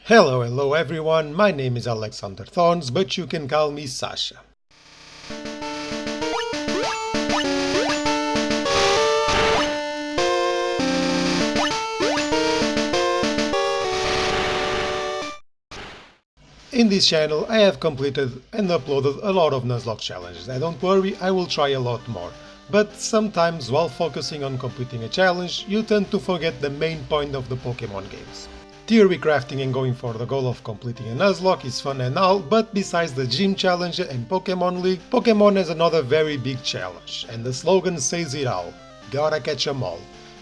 Hello everyone, my name is Alexander Thorns, but you can call me Sasha. In this channel I have completed and uploaded a lot of Nuzlocke challenges, and don't worry, I will try a lot more. But sometimes while focusing on completing a challenge, you tend to forget the main point of the Pokemon games. Theory crafting and going for the goal of completing a Nuzlocke is fun and all, but besides the Gym Challenge and Pokemon League, Pokemon has another very big challenge, and the slogan says it all: gotta catch 'em all.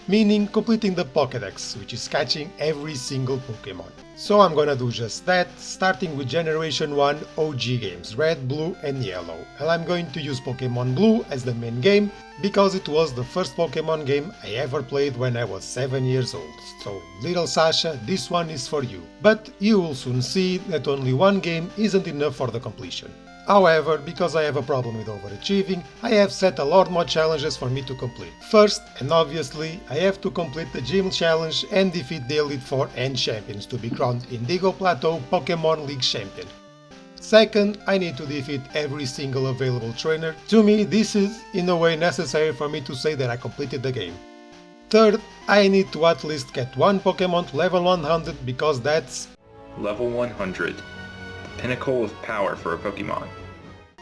Meaning completing the Pokédex, which is catching every single Pokemon. So I'm gonna do just that, starting with Generation 1 OG games, Red, Blue and Yellow. And I'm going to use Pokemon Blue as the main game, because it was the first Pokemon game I ever played when I was 7 years old. So little Sasha, this one is for you. But you will soon see that only one game isn't enough for the completion. However, because I have a problem with overachieving, I have set a lot more challenges for me to complete. First, and obviously, I have to complete the Gym Challenge and defeat the Elite Four and Champions to be crowned Indigo Plateau Pokemon League Champion. Second, I need to defeat every single available trainer. To me, this is in a way necessary for me to say that I completed the game. Third, I need to at least get one Pokemon to level 100 because that's Level 100. The pinnacle of power for a Pokemon.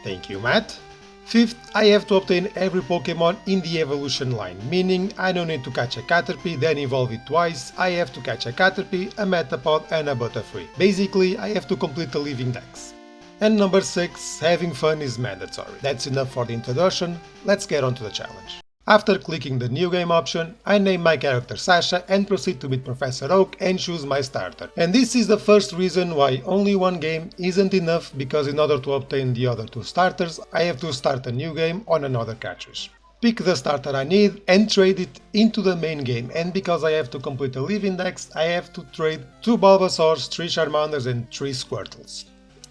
Thank you, Matt. Fifth, I have to obtain every Pokemon in the evolution line, meaning I don't need to catch a Caterpie, then evolve it twice. I have to catch a Caterpie, a Metapod and a Butterfree. Basically, I have to complete the living dex. And number 6, having fun is mandatory. That's enough for the introduction, let's get on to the challenge. After clicking the New Game option, I name my character Sasha and proceed to meet Professor Oak and choose my starter. And this is the first reason why only one game isn't enough, because in order to obtain the other two starters, I have to start a new game on another cartridge. Pick the starter I need and trade it into the main game, and because I have to complete a living dex, I have to trade 2 Bulbasaurs, 3 Charmanders and 3 Squirtles.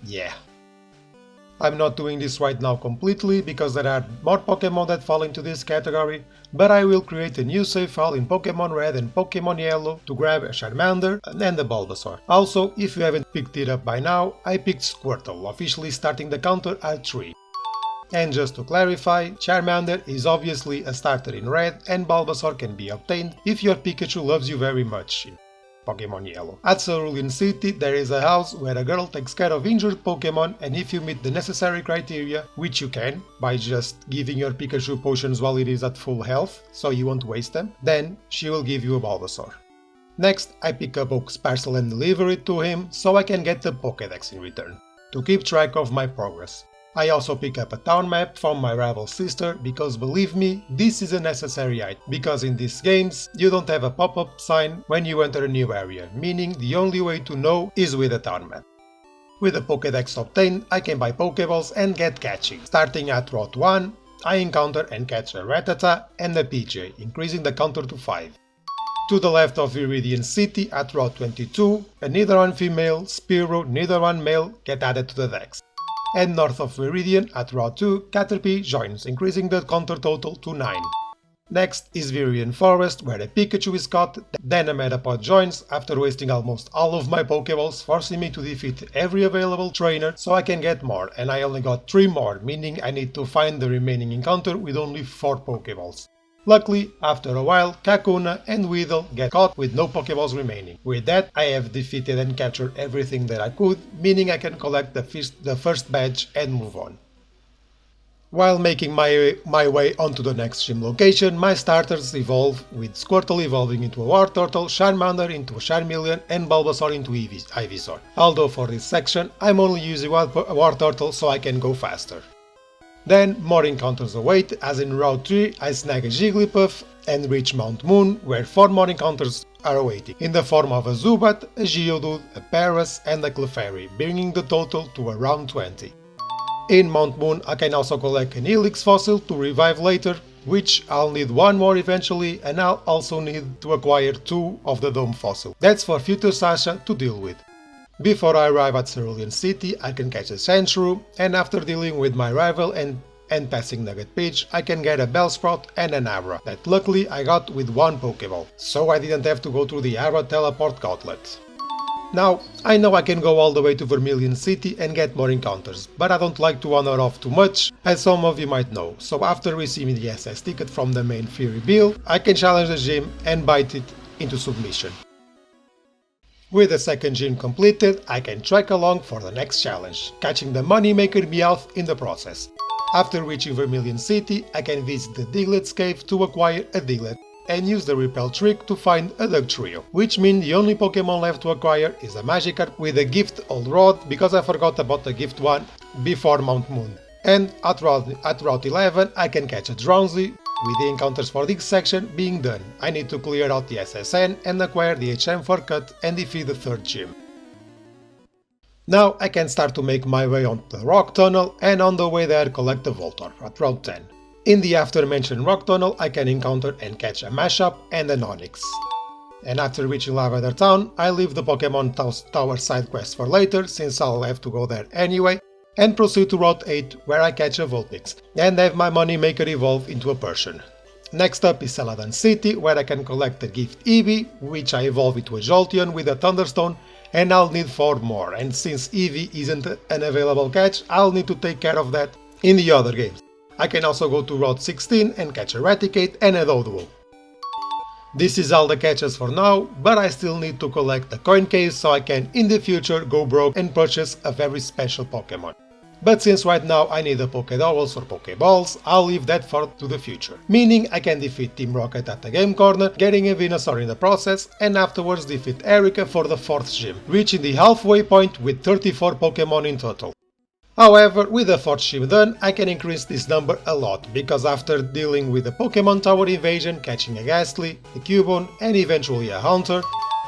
Yeah. I'm not doing this right now completely, because there are more Pokemon that fall into this category, but I will create a new save file in Pokemon Red and Pokemon Yellow to grab a Charmander and a Bulbasaur. Also, if you haven't picked it up by now, I picked Squirtle, officially starting the counter at 3. And just to clarify, Charmander is obviously a starter in Red, and Bulbasaur can be obtained if your Pikachu loves you very much in Pokemon Yellow. At Cerulean City there is a house where a girl takes care of injured Pokemon, and if you meet the necessary criteria, which you can by just giving your Pikachu potions while it is at full health, so you won't waste them, then she will give you a Bulbasaur. Next, I pick up Oak's parcel and deliver it to him, so I can get the Pokédex in return, to keep track of my progress. I also pick up a town map from my rival sister, because believe me, this is a necessary item, because in these games you don't have a pop-up sign when you enter a new area, meaning the only way to know is with a town map. With the Pokédex obtained, I can buy Pokéballs and get catching. Starting at Route 1, I encounter and catch a Rattata and a PJ, increasing the counter to 5. To the left of Viridian City at Route 22, a Nidoran female, Spearow, Nidoran male get added to the dex. And north of Viridian at Route 2, Caterpie joins, increasing the counter total to 9. Next is Viridian Forest, where a Pikachu is caught, then a Metapod joins, after wasting almost all of my Pokeballs, forcing me to defeat every available trainer so I can get more, and I only got 3 more, meaning I need to find the remaining encounter with only 4 Pokeballs. Luckily, after a while, Kakuna and Weedle get caught with no Pokeballs remaining. With that, I have defeated and captured everything that I could, meaning I can collect the first badge and move on. While making my way onto the next gym location, my starters evolve, with Squirtle evolving into a Wartortle, Charmander into a Charmeleon and Bulbasaur into Ivysaur. Although for this section, I'm only using Wartortle so I can go faster. Then more encounters await, as in Route 3 I snag a Jigglypuff and reach Mount Moon, where 4 more encounters are awaiting, in the form of a Zubat, a Geodude, a Paras and a Clefairy, bringing the total to around 20. In Mount Moon I can also collect an Helix fossil to revive later, which I'll need 1 more eventually, and I'll also need to acquire 2 of the Dome fossil. That's for future Sasha to deal with. Before I arrive at Cerulean City, I can catch a Sandshrew, and after dealing with my rival and passing Nugget Peach, I can get a Bellsprout and an Abra, that luckily I got with 1 Pokeball, so I didn't have to go through the Abra Teleport Gauntlet. Now, I know I can go all the way to Vermilion City and get more encounters, but I don't like to wander off too much, as some of you might know, so after receiving the SS ticket from the main Fury build, I can challenge the gym and bite it into submission. With the second gym completed, I can trek along for the next challenge, catching the Moneymaker Meowth in the process. After reaching Vermilion City, I can visit the Diglett's cave to acquire a Diglett, and use the repel trick to find a Dugtrio, which means the only Pokemon left to acquire is a Magikarp with a gift Old Rod, because I forgot about the gift one before Mount Moon. And at Route 11 I can catch a Drowsy, with the encounters for this section being done. I need to clear out the SSN and acquire the HM4 cut and defeat the third gym. Now I can start to make my way on the Rock Tunnel, and on the way there collect the Voltorb at Route 10. In the after-mentioned Rock Tunnel I can encounter and catch a Mashup and an Onix. And after reaching Lavender Town, I leave the Pokemon Tower side quest for later, since I'll have to go there anyway, and proceed to Route 8 where I catch a Vulpix, and have my Moneymaker evolve into a Persian. Next up is Celadon City, where I can collect the gift Eevee, which I evolve into a Jolteon with a Thunderstone, and I'll need 4 more, and since Eevee isn't an available catch, I'll need to take care of that in the other games. I can also go to Route 16 and catch a Raticate and a Doduo. This is all the catches for now, but I still need to collect the coin case so I can in the future go broke and purchase a very special Pokemon. But since right now I need the Pokédowels or Pokéballs, I'll leave that to the future. Meaning I can defeat Team Rocket at the game corner, getting a Venusaur in the process, and afterwards defeat Erika for the 4th gym, reaching the halfway point with 34 Pokemon in total. However, with the 4th gym done, I can increase this number a lot, because after dealing with the Pokemon Tower invasion, catching a Ghastly, a Cubone and eventually a Haunter,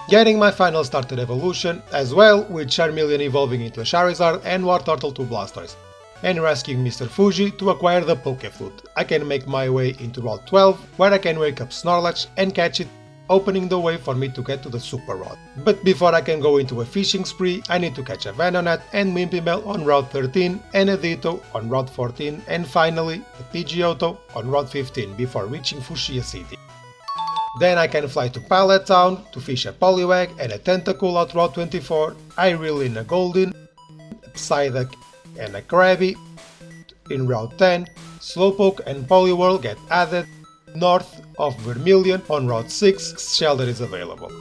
getting my final starter evolution, as well with Charmeleon evolving into a Charizard and Wartortle to Blastoise, and rescuing Mr. Fuji to acquire the Pokeflute, I can make my way into Route 12, where I can wake up Snorlax and catch it, opening the way for me to get to the Super Rod. But before I can go into a fishing spree, I need to catch a Venonat and Wimpymel on Route 13, and a Ditto on Route 14, and finally a Pidgeotto on Route 15 before reaching Fuchsia City. Then I can fly to Pallet Town to fish a Poliwag and a Tentacool at Route 24, I reel in a Goldeen, a Psyduck and a Krabby. In Route 10, Slowpoke and Poliwhirl get added. North of Vermilion on Route 6, Shelter is available.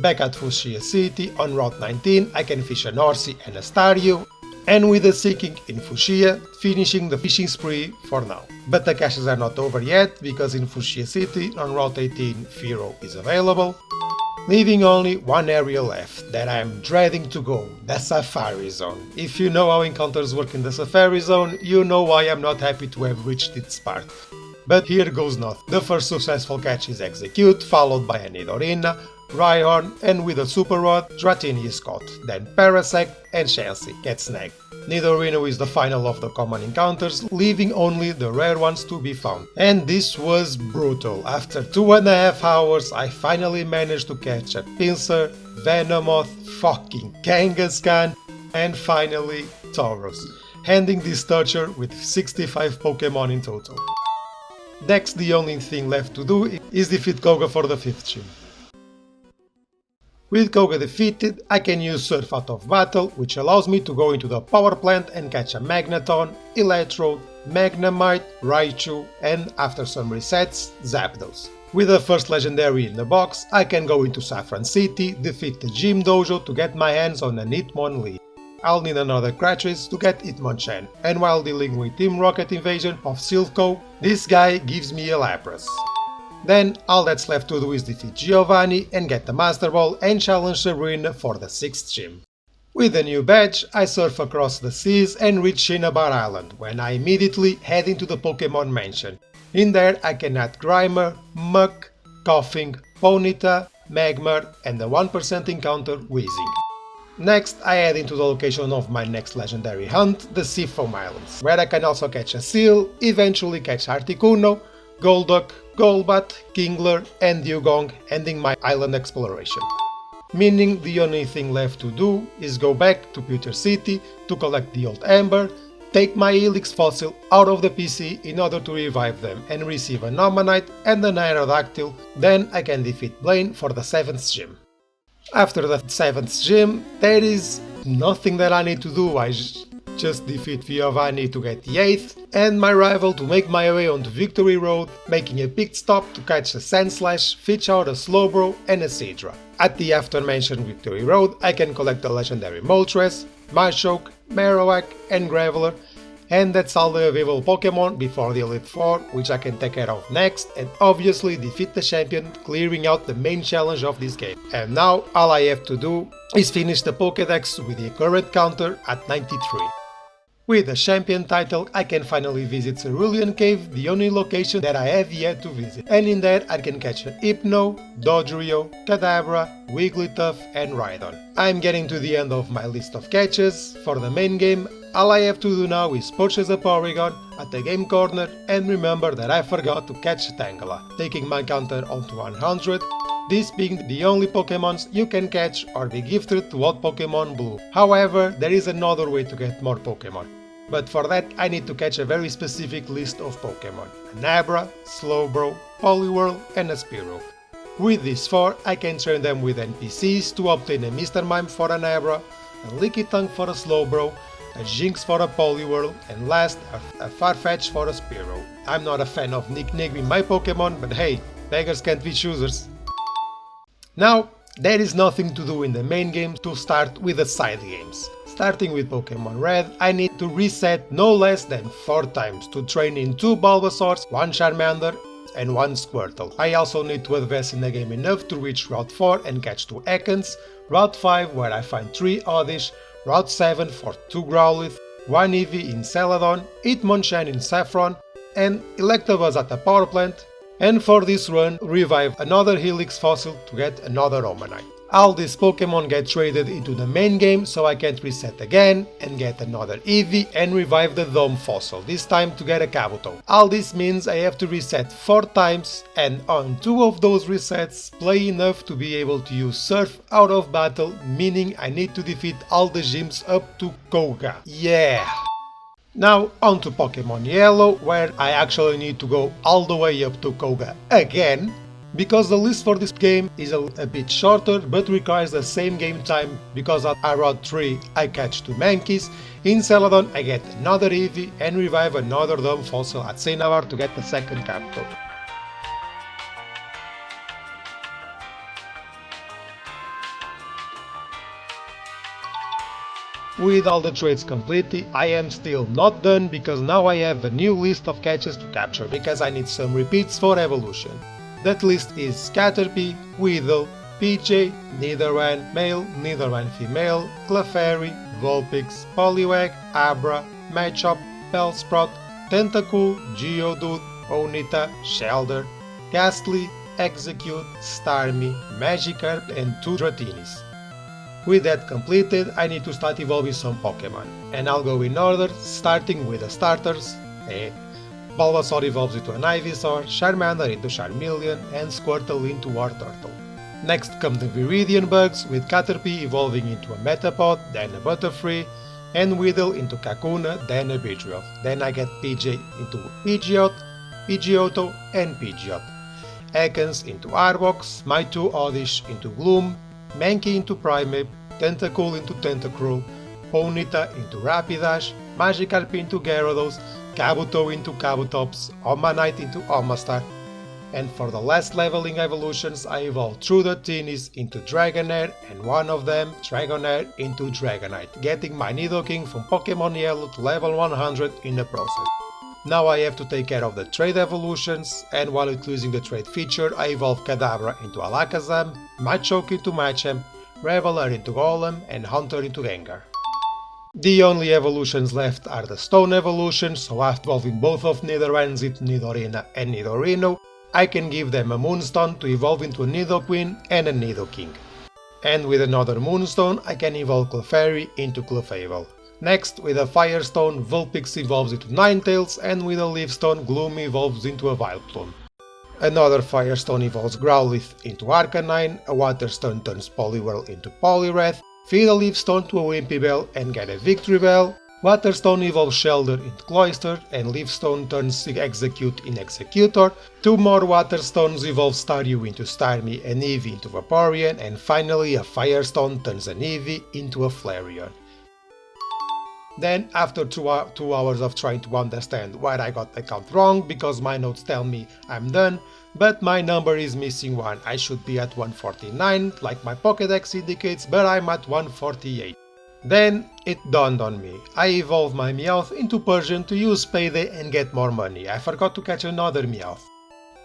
Back at Fuchsia City on Route 19 I can fish an Horsey and a Staryu, and with the Seeking in Fuchsia, finishing the fishing spree for now. But the caches are not over yet, because in Fuchsia City on Route 18 Fearow is available, leaving only one area left that I am dreading to go, the Safari Zone. If you know how encounters work in the Safari Zone, you know why I'm not happy to have reached its part. But here goes nothing. The first successful catch is Execute, followed by a Nidorina, Rhyhorn, and with a Super Rod, Dratini is caught, then Parasect and Chansey get snagged. Nidorino is the final of the common encounters, leaving only the rare ones to be found. And this was brutal. After 2.5 hours I finally managed to catch a Pinsir, Venomoth, fucking Kangaskhan, and finally Tauros, ending this torture with 65 Pokemon in total. Next, the only thing left to do is defeat Koga for the 5th gym. With Koga defeated, I can use Surf out of battle, which allows me to go into the power plant and catch a Magneton, Electrode, Magnemite, Raichu, and after some resets, Zapdos. With the first legendary in the box, I can go into Saffron City, defeat the Gym Dojo to get my hands on an Hitmonlee. I'll need another Crutch's to get Hitmonchan, and while dealing with Team Rocket invasion of Silph, this guy gives me a Lapras. Then all that's left to do is defeat Giovanni and get the Master Ball and challenge Sabrina for the 6th gym. With a new badge, I surf across the seas and reach Shinabar Island, when I immediately head into the Pokemon Mansion. In there I can add Grimer, Muk, Koffing, Ponyta, Magmar and the 1% encounter Weezing. Next, I head into the location of my next legendary hunt, the Seafoam Islands, where I can also catch a Seal, eventually catch Articuno, Golduck, Golbat, Kingler and Dugong, ending my island exploration. Meaning the only thing left to do is go back to Pewter City to collect the old Amber, take my Helix fossil out of the PC in order to revive them and receive a Nomanite and an Aerodactyl, then I can defeat Blaine for the 7th gym. After the 7th gym, there is nothing that I need to do, I just defeat Giovanni to get the 8th, and my rival to make my way onto Victory Road, making a pit stop to catch a Sandslash, fish out a Slowbro and a Seadra. At the aforementioned Victory Road, I can collect the legendary Moltres, Machoke, Marowak and Graveler, and that's all the available Pokemon before the Elite Four, which I can take care of next, and obviously defeat the champion, clearing out the main challenge of this game. And now all I have to do is finish the Pokédex with the current counter at 93. With the champion title, I can finally visit Cerulean Cave, the only location that I have yet to visit, and in there I can catch a Hypno, Dodrio, Kadabra, Wigglytuff and Rhydon. I'm getting to the end of my list of catches. For the main game, all I have to do now is purchase a Porygon at the game corner and remember that I forgot to catch Tangela, taking my counter onto 100, this being the only Pokemons you can catch or be gifted to old Pokemon Blue. However, there is another way to get more Pokemon. But for that I need to catch a very specific list of Pokemon: an Abra, Slowbro, Poliwhirl and a Spearow. With these 4 I can train them with NPCs to obtain a Mr. Mime for an Abra, a Lickitung for a Slowbro, a Jinx for a Poliwhirl, and last a Farfetch for a Spearow. I'm not a fan of nicknaming my Pokemon, but hey, beggars can't be choosers. Now, there is nothing to do in the main game to start with the side games. Starting with Pokemon Red, I need to reset no less than 4 times to train in 2 Bulbasaurs, 1 Charmander and 1 Squirtle. I also need to advance in the game enough to reach Route 4 and catch 2 Ekans, Route 5 where I find 3 Oddish, Route 7 for 2 Growlithe, 1 Eevee in Celadon, Hitmonchan in Saffron, and Electabuzz at the power plant, and for this run revive another Helix fossil to get another Omanite. All these Pokemon get traded into the main game so I can reset again and get another Eevee and revive the Dome fossil, this time to get a Kabuto. All this means I have to reset 4 times, and on 2 of those resets play enough to be able to use Surf out of battle, meaning I need to defeat all the gyms up to Koga. Yeah! Now on to Pokemon Yellow, where I actually need to go all the way up to Koga again, because the list for this game is a bit shorter but requires the same game time, because at Route 3 I catch 2 Mankeys, in Celadon I get another Eevee and revive another Dome fossil at Cinnabar to get the second Kabuto. With all the trades completed, I am still not done, because now I have a new list of catches to capture, because I need some repeats for evolution. That list is Caterpie, Weedle, PJ, Nidoran male, Nidoran female, Clefairy, Vulpix, Poliwag, Abra, Machop, Bellsprout, Tentacool, Geodude, Ponyta, Shelder, Ghastly, Execute, Starmie, Magikarp and 2 Dratinis. With that completed, I need to start evolving some Pokemon, and I'll go in order, starting with the starters. Bulbasaur evolves into an Ivysaur, Charmander into Charmeleon, and Squirtle into Wartortle. Next come the Viridian bugs, with Caterpie evolving into a Metapod, then a Butterfree, and Weedle into Kakuna, then a Beedrill. Then I get PJ into Pidgeot, Pidgeotto and Pidgeot. Ekans into Arbok, my 2 Oddish into Gloom, Mankey into Primeape, Tentacool into Tentacruel, Ponyta into Rapidash, Magikarp into Gyarados, Kabuto into Kabutops, Omanite into Omastar, and for the last leveling evolutions I evolved 2 Dratinis into Dragonair and one of them, Dragonair, into Dragonite, getting my Nidoking from Pokemon Yellow to level 100 in the process. Now I have to take care of the trade evolutions, and while using the trade feature I evolve Kadabra into Alakazam, Machoke into Machamp, Reveler into Golem and Haunter into Gengar. The only evolutions left are the Stone evolutions, so after evolving both of Nidorans into Nidorina and Nidorino, I can give them a Moonstone to evolve into a Nidoqueen and a Nidoking. And with another Moonstone I can evolve Clefairy into Clefable. Next, with a Firestone, Vulpix evolves into Ninetales, and with a Leafstone, Gloom evolves into a Vileplume. Another Firestone evolves Growlithe into Arcanine, a Waterstone turns Poliwhirl into Poliwrath, feed a Leafstone to a Wimpybell and get a Victreebel, Waterstone evolves Shelter into Cloister, and Leafstone turns Execute in Executor. 2 more Waterstones evolve Staryu into Starmie and Eevee into Vaporeon, and finally a Firestone turns an Eevee into a Flareon. Then, after 2 hours of trying to understand why I got the count wrong, because my notes tell me I'm done, but my number is missing 1, I should be at 149, like my Pokédex indicates, but I'm at 148. Then it dawned on me, I evolved my Meowth into Persian to use Payday and get more money. I forgot to catch another Meowth.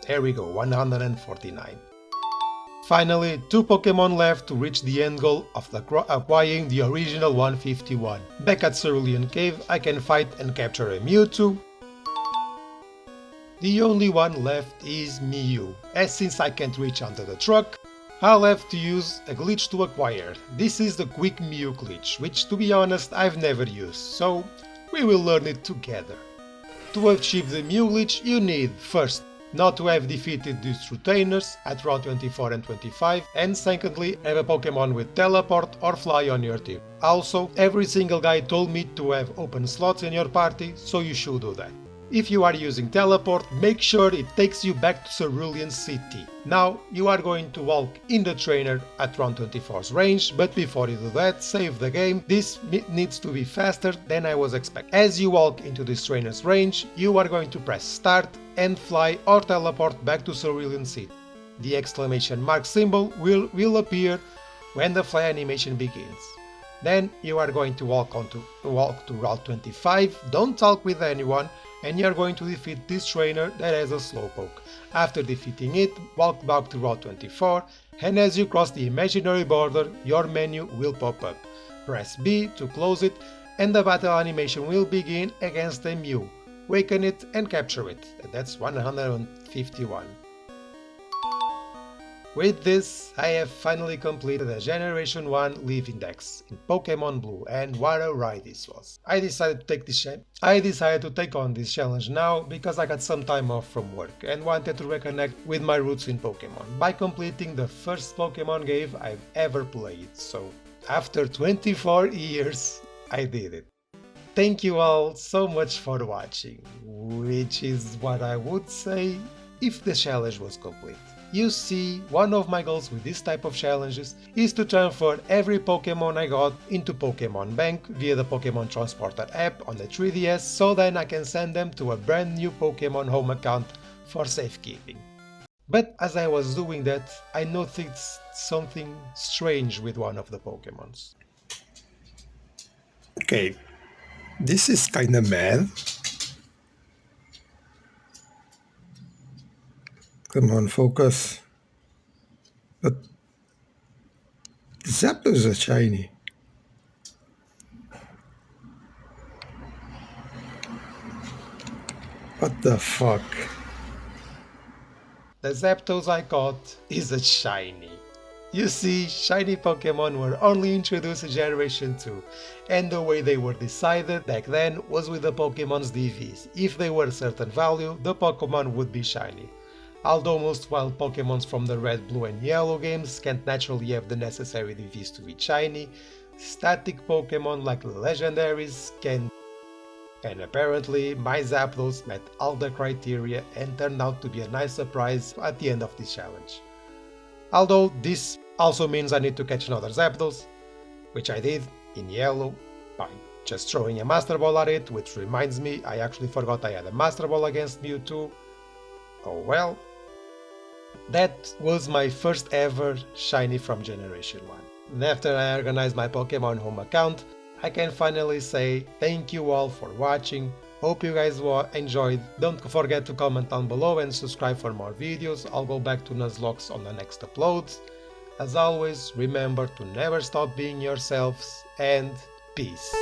There we go, 149. Finally, 2 Pokemon left to reach the end goal of acquiring the original 151. Back at Cerulean Cave, I can fight and capture a Mewtwo. The only one left is Mew, as since I can't reach under the truck, I'll have to use a glitch to acquire. This is the Quick Mew glitch, which to be honest I've never used, so we will learn it together. To achieve the Mew glitch you need, first, not to have defeated these retainers at Route 24 and 25, and secondly, have a Pokemon with Teleport or Fly on your team. Also, every single guy told me to have open slots in your party, so you should do that. If you are using Teleport, make sure it takes you back to Cerulean City. Now, you are going to walk in the trainer at Round 24's range, but before you do that, save the game. This needs to be faster than I was expecting. As you walk into this trainer's range, you are going to press Start and fly or teleport back to Cerulean City. The exclamation mark symbol will appear when the fly animation begins. Then you are going to walk to Route 25, don't talk with anyone, and you are going to defeat this trainer that has a Slowpoke. After defeating it, walk back to Route 24, and as you cross the imaginary border, your menu will pop up. Press B to close it, and the battle animation will begin against a Mew. Waken it and capture it, and that's 151. With this, I have finally completed a Generation 1 Leaf Index in Pokemon Blue, and what a ride this was. I decided to take on this challenge now because I got some time off from work and wanted to reconnect with my roots in Pokemon by completing the first Pokemon game I've ever played. So, after 24 years, I did it. Thank you all so much for watching, which is what I would say if the challenge was complete. You see, one of my goals with this type of challenges is to transfer every Pokemon I got into Pokemon Bank via the Pokemon Transporter app on the 3DS, so then I can send them to a brand new Pokemon home account for safekeeping. But as I was doing that, I noticed something strange with one of the Pokemons. Okay, this is kinda mad. Come on, focus. But Zapdos are shiny. What the fuck? The Zapdos I caught is a shiny. You see, shiny Pokemon were only introduced in Generation 2, and the way they were decided back then was with the Pokemon's DVs. If they were a certain value, the Pokemon would be shiny. Although most wild Pokemons from the Red, Blue and Yellow games can't naturally have the necessary DVs to be shiny, static Pokemon like the legendaries can. And apparently my Zapdos met all the criteria and turned out to be a nice surprise at the end of this challenge. Although this also means I need to catch another Zapdos, which I did in yellow by just throwing a Master Ball at it, which reminds me I actually forgot I had a Master Ball against Mewtwo. Oh well. That was my first ever shiny from Generation 1. And after I organized my Pokemon home account, I can finally say thank you all for watching. Hope you guys enjoyed. Don't forget to comment down below and subscribe for more videos. I'll go back to Nuzlocke on the next uploads. As always, remember to never stop being yourselves, and peace.